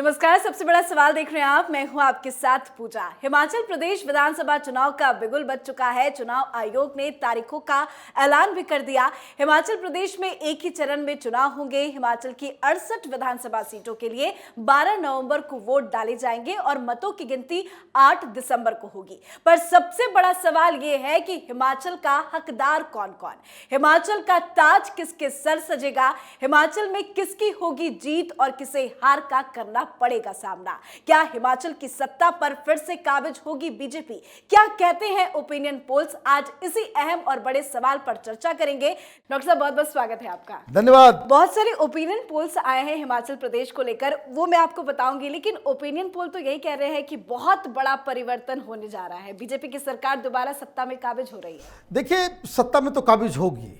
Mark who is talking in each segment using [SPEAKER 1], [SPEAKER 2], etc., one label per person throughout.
[SPEAKER 1] नमस्कार। सबसे बड़ा सवाल देख रहे हैं आप, मैं हूं आपके साथ पूजा। हिमाचल प्रदेश विधानसभा चुनाव का बिगुल बज चुका है। चुनाव आयोग ने तारीखों का ऐलान भी कर दिया। हिमाचल प्रदेश में एक ही चरण में चुनाव होंगे। हिमाचल की 68 विधानसभा सीटों के लिए 12 नवंबर को वोट डाले जाएंगे और मतों की गिनती 8 दिसंबर को होगी। पर सबसे बड़ा सवाल यह है कि हिमाचल का हकदार कौन कौन, हिमाचल का ताज किसके सर सजेगा, हिमाचल में किसकी होगी जीत और किसे हार का करना पड़ेगा सामना। क्या हिमाचल की सत्ता पर फिर से काबिज होगी बीजेपी? क्या कहते हैं ओपिनियन पोल्स? आज इसी अहम और बड़े सवाल पर चर्चा करेंगे। डॉक्टर साहब, बहुत बहुत स्वागत है आपका।
[SPEAKER 2] धन्यवाद।
[SPEAKER 1] बहुत सारे ओपिनियन पोल्स आए हैं हिमाचल प्रदेश को लेकर, वो मैं आपको बताऊंगी, लेकिन ओपिनियन पोल तो यही कह रहे हैं कि बहुत बड़ा परिवर्तन होने जा रहा है, बीजेपी की सरकार दोबारा सत्ता में काबिज हो रही है।
[SPEAKER 2] देखिए, सत्ता में तो काबिज होगी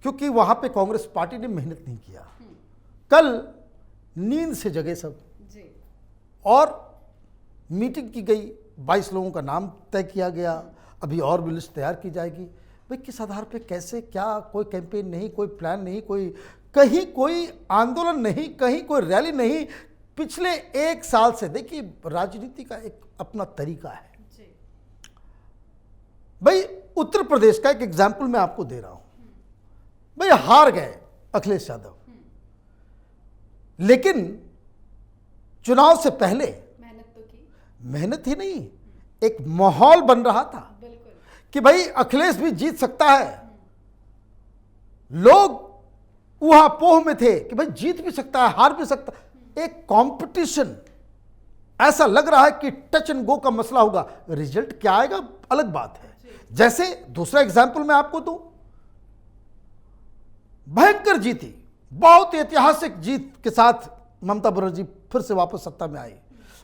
[SPEAKER 2] क्योंकि वहां पे कांग्रेस पार्टी ने मेहनत नहीं किया। कल नींद से जगे सब
[SPEAKER 1] जी।
[SPEAKER 2] और मीटिंग की गई, 22 लोगों का नाम तय किया गया। अभी और भी लिस्ट तैयार की जाएगी। भाई किस आधार पे, कैसे, क्या? कोई कैंपेन नहीं, कोई प्लान नहीं, कहीं कोई आंदोलन नहीं, कहीं कोई रैली नहीं। पिछले एक साल से देखिए, राजनीति का एक अपना तरीका है
[SPEAKER 1] जी।
[SPEAKER 2] भाई उत्तर प्रदेश का एक एग्जाम्पल मैं आपको दे रहा हूं। भाई हार गए अखिलेश यादव, लेकिन चुनाव से पहले
[SPEAKER 1] मेहनत तो की,
[SPEAKER 2] मेहनत ही नहीं, एक माहौल बन रहा था
[SPEAKER 1] बिल्कुल,
[SPEAKER 2] कि भाई अखिलेश भी जीत सकता है। लोग ऊहापोह में थे कि भाई जीत भी सकता है, हार भी सकता है। एक कंपटीशन, ऐसा लग रहा है कि टच एंड गो का मसला होगा। रिजल्ट क्या आएगा अलग बात है। जैसे दूसरा एग्जाम्पल मैं आपको दूं, भयंकर जीती, बहुत ऐतिहासिक जीत के साथ ममता बनर्जी फिर से वापस सत्ता में आई।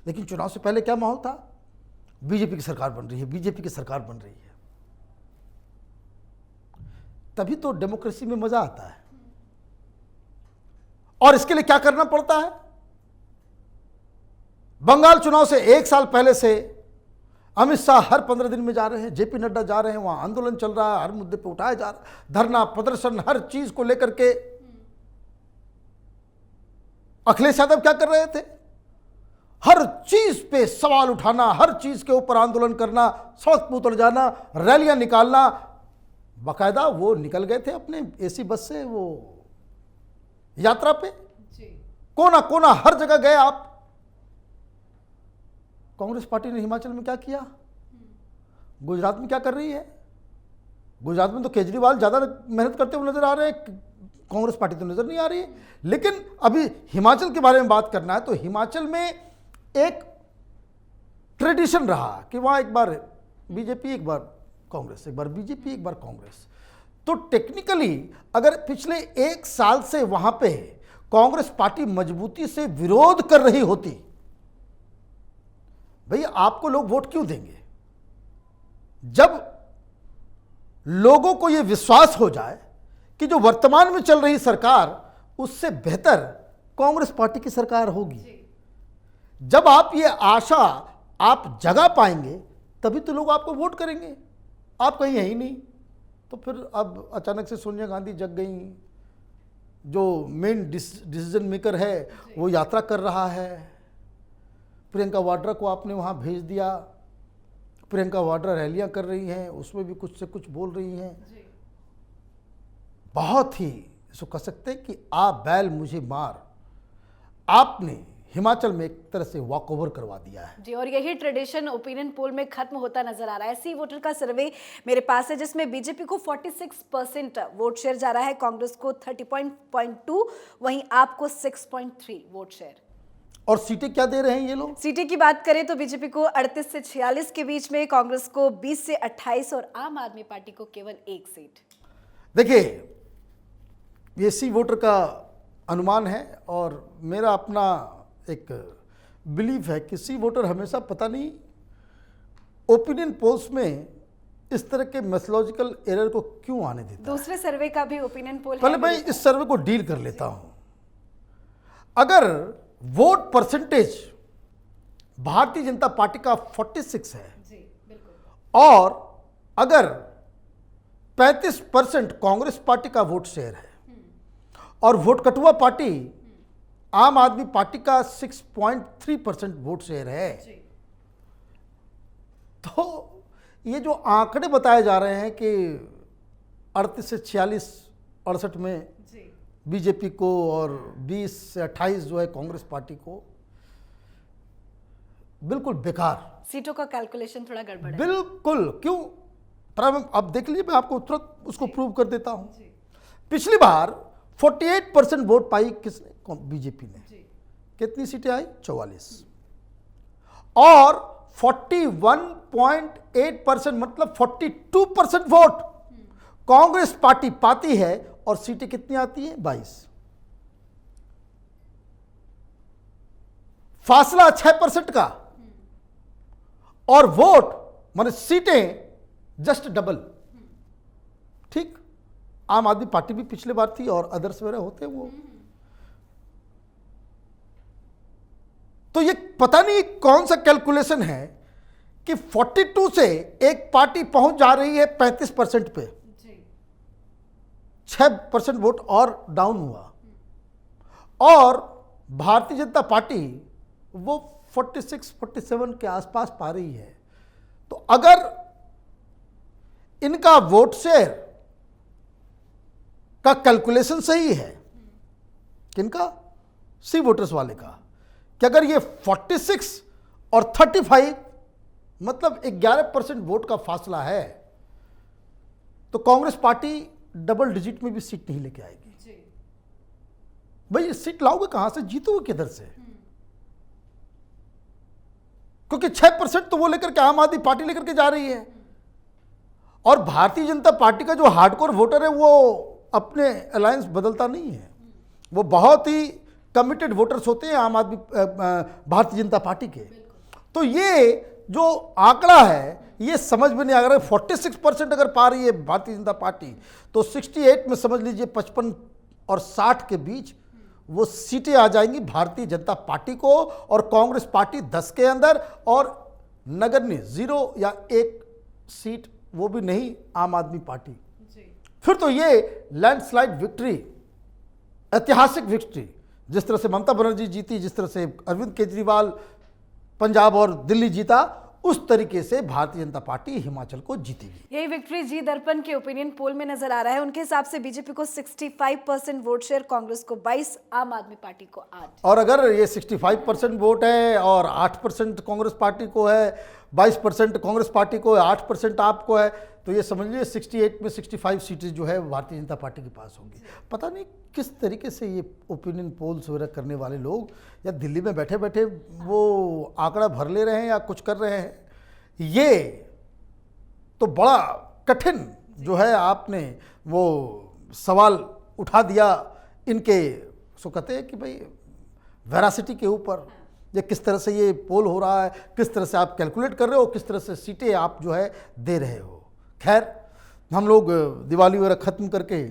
[SPEAKER 2] लेकिन चुनाव से पहले क्या माहौल था? बीजेपी की सरकार बन रही है, बीजेपी की सरकार बन रही है। तभी तो डेमोक्रेसी में मजा आता है। और इसके लिए क्या करना पड़ता है? बंगाल चुनाव से एक साल पहले से अमित शाह हर 15 दिन में जा रहे हैं, जेपी नड्डा जा रहे हैं, वहां आंदोलन चल रहा है, हर मुद्दे पे उठाया जा रहा है, धरना प्रदर्शन, हर चीज को लेकर के। अखिलेश यादव क्या कर रहे थे? हर चीज पे सवाल उठाना, हर चीज के ऊपर आंदोलन करना, सड़क पर उतर जाना, रैलियां निकालना। बाकायदा वो निकल गए थे अपने एसी बस से वो यात्रा पे। कोना कोना हर जगह गए आप। कांग्रेस पार्टी ने हिमाचल में क्या किया? गुजरात में क्या कर रही है? गुजरात में तो केजरीवाल ज्यादा मेहनत करते हुए नजर आ रहे हैं, कांग्रेस पार्टी तो नजर नहीं आ रही है। लेकिन अभी हिमाचल के बारे में बात करना है तो हिमाचल में एक ट्रेडिशन रहा कि वहां एक बार बीजेपी, एक बार कांग्रेस, एक बार बीजेपी, एक बार कांग्रेस। तो टेक्निकली अगर पिछले एक साल से वहां पे कांग्रेस पार्टी मजबूती से विरोध कर रही होती, भैया आपको लोग वोट क्यों देंगे? जब लोगों को यह विश्वास हो जाए कि जो वर्तमान में चल रही सरकार उससे बेहतर कांग्रेस पार्टी की सरकार होगी, जब आप ये आशा आप जगा पाएंगे तभी तो लोग आपको वोट करेंगे। आप कहीं है ही नहीं, तो फिर अब अचानक से सोनिया गांधी जग गई, जो मेन डिसीजन मेकर है वो यात्रा कर रहा है। प्रियंका वाड्रा को आपने वहाँ भेज दिया, प्रियंका वाड्रा रैलियाँ कर रही हैं, उसमें भी कुछ से कुछ बोल रही हैं। बहुत ही इसको कह सकते हैं कि आ बैल मुझे मार। आपने हिमाचल में एक तरह से वॉक ओवर करवा दिया है
[SPEAKER 1] जी। और यही ट्रेडिशन ओपिनियन पोल में खत्म होता नजर आ रहा है। सी वोटर का सर्वे मेरे पास है, जिसमें बीजेपी को 46% वोट शेयर जा रहा है, कांग्रेस को 30.2, वहीं आपको 6.3 वोट शेयर।
[SPEAKER 2] और सीटें क्या दे रहे हैं ये लोग?
[SPEAKER 1] सीटें की बात करें तो बीजेपी को 38 से 46 के बीच में, कांग्रेस को 20 से 28 और आम आदमी पार्टी को केवल 1 सीट।
[SPEAKER 2] देखिए, ये सी वोटर का अनुमान है और मेरा अपना एक बिलीफ है कि सी वोटर हमेशा पता नहीं ओपिनियन पोल्स में इस तरह के मेथोलॉजिकल एरर को क्यों आने देता है।
[SPEAKER 1] दूसरे सर्वे का भी ओपिनियन पोल है।
[SPEAKER 2] पहले मैं इस सर्वे को डील कर लेता हूं। अगर vote percentage Bharatiya Janata party का 46 है
[SPEAKER 1] जी, बिल्कुल,
[SPEAKER 2] और अगर 35% कांग्रेस पार्टी का वोट शेयर है और वोट कटुआ पार्टी आम आदमी पार्टी का 6.3% वोट शेयर है। तो ये जो आंकड़े बताए जा रहे हैं कि 38 से 46 68 में बीजेपी को और 20 से 28 जो है कांग्रेस पार्टी को, बिल्कुल बेकार।
[SPEAKER 1] सीटों का कैलकुलेशन थोड़ा गड़बड़ है।
[SPEAKER 2] बिल्कुल। क्यों? अब देख लीजिए, मैं आपको तुरंत उसको प्रूव कर देता हूं। पिछली बार 48% वोट पाई किसने? बीजेपी ने। कितनी सीटें आई? 44। और 41.8% मतलब 42% वोट कांग्रेस पार्टी पाती है, और सीटें कितनी आती हैं? 22। फासला 6% का, और वोट माने सीटें जस्ट डबल। ठीक, आम आदमी पार्टी भी पिछले बार थी और अदर्स वगैरह होते वो। तो ये पता नहीं कौन सा कैलकुलेशन है कि 42 से एक पार्टी पहुंच जा रही है 35% पे। 6% वोट और डाउन हुआ, और भारतीय जनता पार्टी वो 46-47 के आसपास पा रही है। तो अगर इनका वोट शेयर का कैलकुलेशन सही है, किनका? सी वोटर्स वाले का, कि अगर ये 46 और 35 मतलब 11% वोट का फासला है, तो कांग्रेस पार्टी डबल डिजिट में भी सीट नहीं लेके आएगी। भाई सीट लाओगे कहां से? जीतोगे किधर से? क्योंकि 6% तो वो लेकर के आम आदमी पार्टी लेकर के जा रही है, और भारतीय जनता पार्टी का जो हार्डकोर वोटर है वो अपने अलायंस बदलता नहीं है। वो बहुत ही कमिटेड वोटर्स होते हैं आम आदमी भारतीय जनता पार्टी के। तो ये जो आंकड़ा है ये समझ में नहीं आ रहा है। 46% अगर पा रही है भारतीय जनता पार्टी, तो 68 में समझ लीजिए 55 और 60 के बीच वो सीटें आ जाएंगी भारतीय जनता पार्टी को, और कांग्रेस पार्टी 10 के अंदर, और नगण्य 0 या 1 सीट वो भी नहीं आम आदमी पार्टी। फिर तो ये लैंडस्लाइड विक्ट्री, ऐतिहासिक विक्ट्री, जिस तरह से ममता बनर्जी जीती, जिस तरह से अरविंद केजरीवाल पंजाब और दिल्ली जीता, उस तरीके से भारतीय जनता पार्टी हिमाचल को जीतेगी।
[SPEAKER 1] यही विक्ट्री जी दर्पण के ओपिनियन पोल में नजर आ रहा है। उनके हिसाब से बीजेपी को 65% वोट शेयर, कांग्रेस को 22, आम आदमी पार्टी को 8।
[SPEAKER 2] और अगर ये 65% वोट है और 8% कांग्रेस पार्टी को है, 22% कांग्रेस पार्टी को है, 8% आपको है, तो ये समझ लीजिए 68 में 65 सीटें जो है भारतीय जनता पार्टी के पास होंगी। पता नहीं किस तरीके से ये ओपिनियन पोल्स वगैरह करने वाले लोग या दिल्ली में बैठे बैठे वो आंकड़ा भर ले रहे हैं या कुछ कर रहे हैं। ये तो बड़ा कठिन जो है आपने वो सवाल उठा दिया इनके, सो कहते हैं कि भाई वेरासिटी के ऊपर, ये किस तरह से ये पोल हो रहा है, किस तरह से आप कैलकुलेट कर रहे हो, किस तरह से सीटें आप जो है दे रहे हो। खैर, हम लोग दिवाली वगैरह ख़त्म करके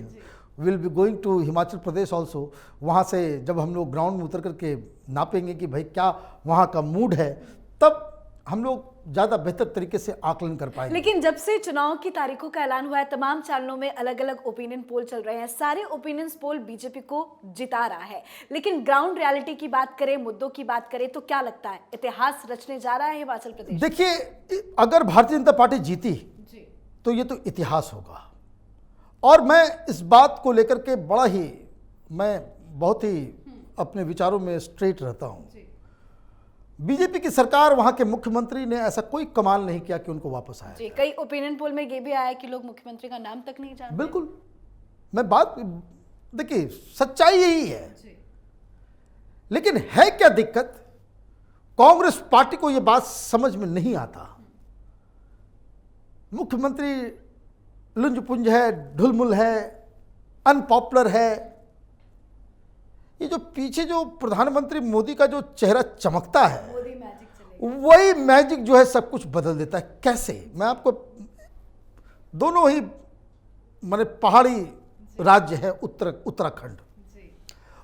[SPEAKER 2] will be going to Himachal Pradesh also. वहाँ से जब हम लोग ग्राउंड में उतर करके नापेंगे कि भाई क्या वहाँ का मूड है, तब हम लोग ज़्यादा बेहतर तरीके से आकलन कर पाएंगे।
[SPEAKER 1] लेकिन जब से चुनाव की तारीखों का ऐलान हुआ है, तमाम चैनलों में अलग अलग ओपिनियन पोल चल रहे हैं। सारे ओपिनियन पोल बीजेपी को जिता रहा है, लेकिन ग्राउंड रियलिटी की बात करें, मुद्दों की बात करें, तो क्या लगता है इतिहास रचने जा रहा है हिमाचल प्रदेश?
[SPEAKER 2] देखिए, अगर भारतीय जनता पार्टी जीती तो ये तो इतिहास होगा। और मैं इस बात को लेकर के मैं बहुत ही अपने विचारों में स्ट्रेट रहता हूं। बीजेपी की सरकार, वहां के मुख्यमंत्री ने ऐसा कोई कमाल नहीं किया कि उनको वापस आया।
[SPEAKER 1] जी, कई ओपिनियन पोल में ये भी आया कि लोग मुख्यमंत्री का नाम तक नहीं जानते।
[SPEAKER 2] बिल्कुल, मैं बात देखिए, सच्चाई यही है। लेकिन है क्या दिक्कत, कांग्रेस पार्टी को यह बात समझ में नहीं आता। मुख्यमंत्री लुंज-पुंज है, ढुलमुल है, अनपॉपुलर है। ये जो पीछे जो प्रधानमंत्री मोदी का जो चेहरा चमकता है,
[SPEAKER 1] मोदी मैजिक चलेगा।
[SPEAKER 2] वही मैजिक जो है सब कुछ बदल देता है। कैसे? मैं आपको, दोनों ही माने पहाड़ी राज्य है उत्तराखंड।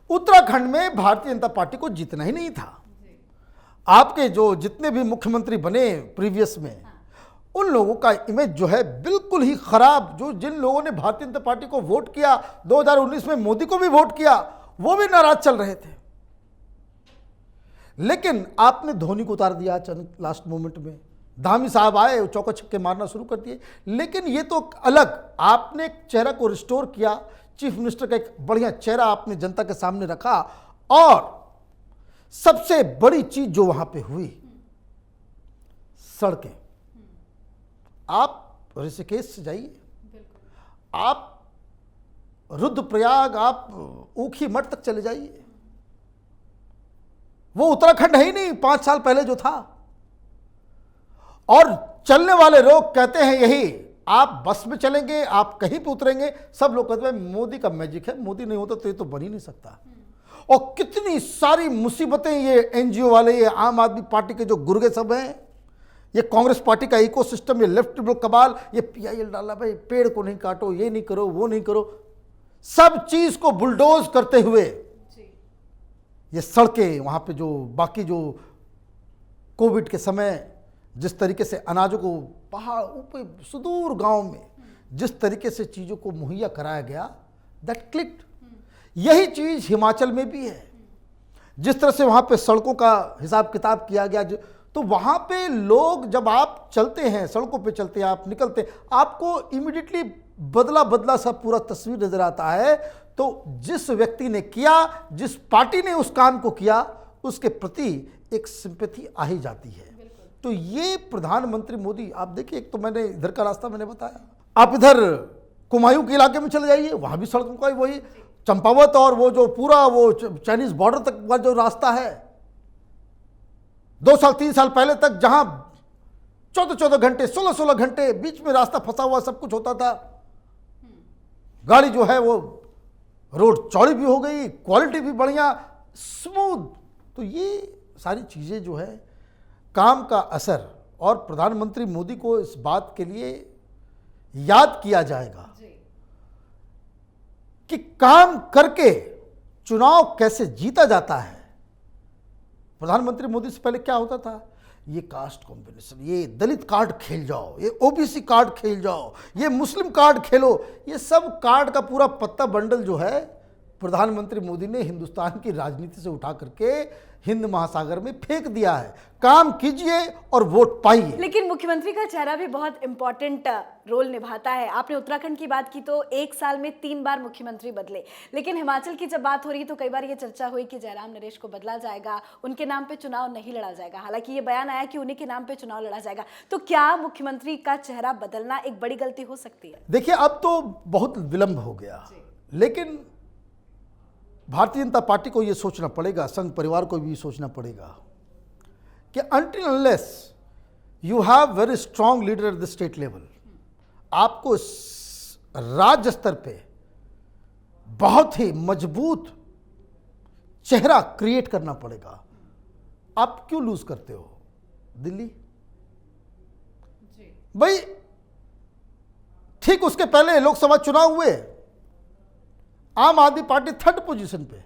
[SPEAKER 2] उत्तराखंड में भारतीय जनता पार्टी को जीतना ही नहीं था। आपके जो जितने भी मुख्यमंत्री बने प्रीवियस में, उन लोगों का इमेज जो है बिल्कुल ही खराब। जो जिन लोगों ने भारतीय जनता पार्टी को वोट किया, 2019 में मोदी को भी वोट किया, वो भी नाराज चल रहे थे। लेकिन आपने धोनी को उतार दिया अचानक लास्ट मोमेंट में, धामी साहब आए चौका छक्के मारना शुरू कर दिए। लेकिन ये तो अलग, आपने एक चेहरा को रिस्टोर किया, चीफ मिनिस्टर का एक बढ़िया चेहरा आपने जनता के सामने रखा। और सबसे बड़ी चीज जो वहां पे हुई, सड़कें। आप ऋषिकेश से जाइए, आप रुद्रप्रयाग, आप ऊखी मठ तक चले जाइए, वो उत्तराखंड है ही नहीं 5 साल पहले जो था। और चलने वाले लोग कहते हैं यही, आप बस में चलेंगे, आप कहीं पे उतरेंगे, सब लोग कहते हैं मोदी का मैजिक है, मोदी नहीं होता तो ये तो बन ही नहीं सकता। और कितनी सारी मुसीबतें ये एनजीओ वाले, ये आम आदमी पार्टी के जो गुर्गे सब हैं, ये कांग्रेस पार्टी का इकोसिस्टम, ये लेफ्ट ब्लॉक कबाल, ये पीआईएल डाला, भाई पेड़ को नहीं काटो, ये नहीं करो, वो नहीं करो, सब चीज को बुलडोज करते हुए ये सड़कें, वहां पे जो बाकी जो कोविड के समय जिस तरीके से अनाजों को पहाड़ ऊपर सुदूर गांव में जिस तरीके से चीज़ों को मुहैया कराया गया, दैट क्लिक्ड। यही चीज़ हिमाचल में भी है। जिस तरह से वहाँ पे सड़कों का हिसाब किताब किया गया, तो वहाँ पे लोग जब आप चलते हैं, सड़कों पे चलते हैं, आप निकलते हैं, आपको इमीडिएटली बदला बदला सा पूरा तस्वीर नजर आता है। तो जिस व्यक्ति ने किया, जिस पार्टी ने उस काम को किया, उसके प्रति एक सिंपैथी आ ही जाती है। तो ये प्रधानमंत्री मोदी, आप देखिए, एक तो मैंने इधर का रास्ता मैंने बताया, आप इधर कुमायूं के इलाके में चले जाइए, वहां भी सड़कों का वही चंपावत और वो जो पूरा वो चाइनीज बॉर्डर तक का जो रास्ता है, 2 साल 3 साल पहले तक जहां 14-14 घंटे 16-16 घंटे बीच में रास्ता फंसा हुआ सब कुछ होता था, गाड़ी जो है वो रोड चौड़ी भी हो गई, क्वालिटी भी बढ़िया, स्मूथ। तो ये सारी चीजें जो है काम का असर, और प्रधानमंत्री मोदी को इस बात के लिए याद किया जाएगा कि काम करके चुनाव कैसे जीता जाता है। प्रधानमंत्री मोदी से पहले क्या होता था, ये कास्ट कॉम्बिनेशन, ये दलित कार्ड खेल जाओ, ये ओबीसी कार्ड खेल जाओ, ये मुस्लिम कार्ड खेलो, ये सब कार्ड का पूरा पत्ता बंडल जो है प्रधानमंत्री मोदी ने हिंदुस्तान की राजनीति से उठा करके हिंद महासागर में फेंक दिया है। काम कीजिए और वोट पाइए।
[SPEAKER 1] लेकिन मुख्यमंत्री का चेहरा भी बहुत इंपॉर्टेंट रोल निभाता है। आपने उत्तराखंड की बात की तो 1 साल में 3 बार मुख्यमंत्री बदले, लेकिन हिमाचल की जब बात हो रही तो कई बार ये चर्चा हुई कि जयराम नरेश को बदला जाएगा, उनके नाम पे चुनाव नहीं लड़ा जाएगा। हालांकि ये बयान आया कि उन्हीं के नाम पे चुनाव लड़ा जाएगा। तो क्या मुख्यमंत्री का चेहरा बदलना एक बड़ी गलती हो सकती है?
[SPEAKER 2] देखिए, अब तो बहुत विलंब हो गया, लेकिन भारतीय जनता पार्टी को यह सोचना पड़ेगा, संघ परिवार को भी सोचना पड़ेगा कि until unless you have very strong leader at the state level, आपको राज्य स्तर पे बहुत ही मजबूत चेहरा क्रिएट करना पड़ेगा। आप क्यों लूज करते हो दिल्ली? भाई ठीक उसके पहले लोकसभा चुनाव हुए, आम आदमी पार्टी 3rd पोजीशन पे,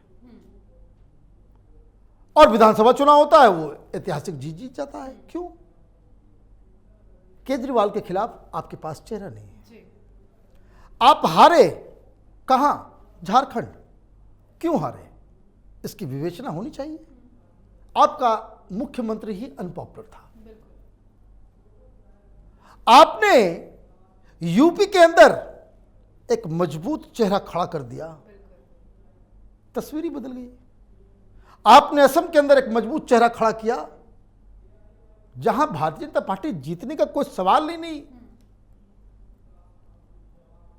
[SPEAKER 2] और विधानसभा चुनाव होता है वो ऐतिहासिक जीत जाता है। क्यों? केजरीवाल के खिलाफ आपके पास चेहरा नहीं है। आप हारे कहां? झारखंड। क्यों हारे? इसकी विवेचना होनी चाहिए। आपका मुख्यमंत्री ही अनपॉपुलर था। आपने यूपी के अंदर एक मजबूत चेहरा खड़ा कर दिया, तस्वीर ही बदल गई। आपने असम के अंदर एक मजबूत चेहरा खड़ा किया, जहां भारतीय जनता पार्टी जीतने का कोई सवाल ही नहीं।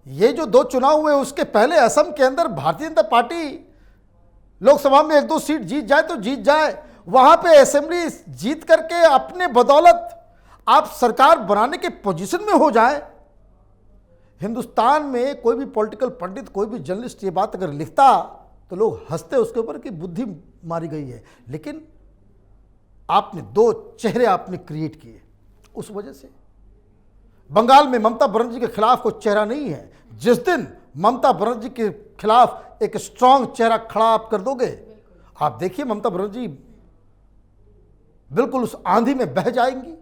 [SPEAKER 2] ये जो 2 चुनाव हुए उसके पहले असम के अंदर भारतीय जनता पार्टी लोकसभा में 1-2 सीट जीत जाए तो जीत जाए, वहां पे असेंबली जीत करके अपने बदौलत आप सरकार बनाने के पोजीशन में हो जाए। हिंदुस्तान में कोई भी पॉलिटिकल पंडित, कोई भी जर्नलिस्ट ये बात अगर लिखता तो लोग हंसते उसके ऊपर कि बुद्धि मारी गई है। लेकिन आपने 2 चेहरे आपने क्रिएट किए, उस वजह से बंगाल में ममता बनर्जी के खिलाफ कोई चेहरा नहीं है। जिस दिन ममता बनर्जी के खिलाफ एक स्ट्रांग चेहरा खड़ा आप कर दोगे, आप देखिए ममता बनर्जी बिल्कुल उस आंधी में बह जाएंगी।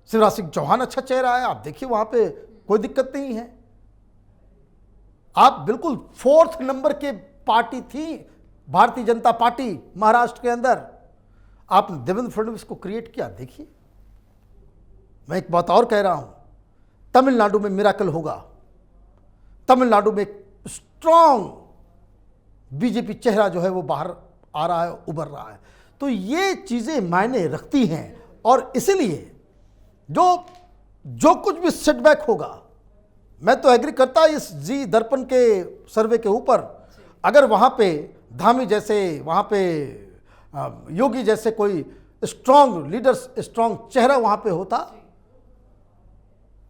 [SPEAKER 2] शिवराज सिंह चौहान अच्छा चेहरा है, आप देखिए वहां पे कोई दिक्कत नहीं है। आप बिल्कुल 4th नंबर के पार्टी थी भारतीय जनता पार्टी महाराष्ट्र के अंदर आपने देवेंद्र फडणवीस को क्रिएट किया। देखिए, मैं एक बात और कह रहा हूं, तमिलनाडु में मिराकल होगा। तमिलनाडु में एक स्ट्रांग बीजेपी चेहरा जो है वो बाहर आ रहा है, उभर रहा है। तो ये चीजें मायने रखती हैं और इसलिए जो कुछ भी सेटबैक होगा, मैं तो एग्री करता इस जी दर्पण के सर्वे के ऊपर। अगर वहाँ पे धामी जैसे, वहाँ पे योगी जैसे कोई स्ट्रांग लीडर, स्ट्रांग चेहरा वहाँ पे होता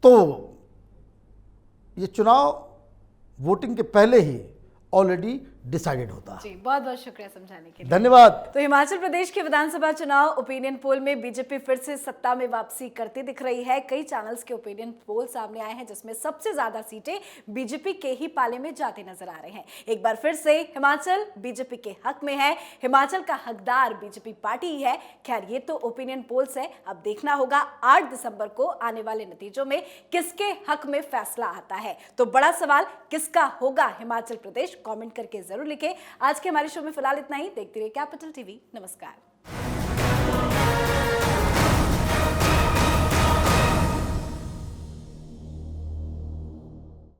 [SPEAKER 2] तो ये चुनाव वोटिंग के पहले ही ऑलरेडी डिसाइडेड होता है।
[SPEAKER 1] जी, बहुत बहुत शुक्रिया समझाने के लिए।
[SPEAKER 2] धन्यवाद।
[SPEAKER 1] तो हिमाचल प्रदेश के विधानसभा चुनाव ओपिनियन पोल में बीजेपी फिर से सत्ता में वापसी करती दिख रही है। कई चैनल्स के ओपिनियन पोल सामने आए हैं जिसमें सबसे ज्यादा सीटें बीजेपी के ही पाले में जाते नजर आ रहे हैं। एक बार फिर से हिमाचल बीजेपी के हक में है, हिमाचल का हकदार बीजेपी पार्टी ही है। खैर, ये तो ओपिनियन पोल्स है, अब देखना होगा 8 दिसंबर को आने वाले नतीजों में किसके हक में फैसला आता है। तो बड़ा सवाल किसका होगा हिमाचल प्रदेश, कमेंट करके जरूर लिखें। आज के हमारे शो में फिलहाल इतना ही। देखते रहिए कैपिटल टीवी। नमस्कार।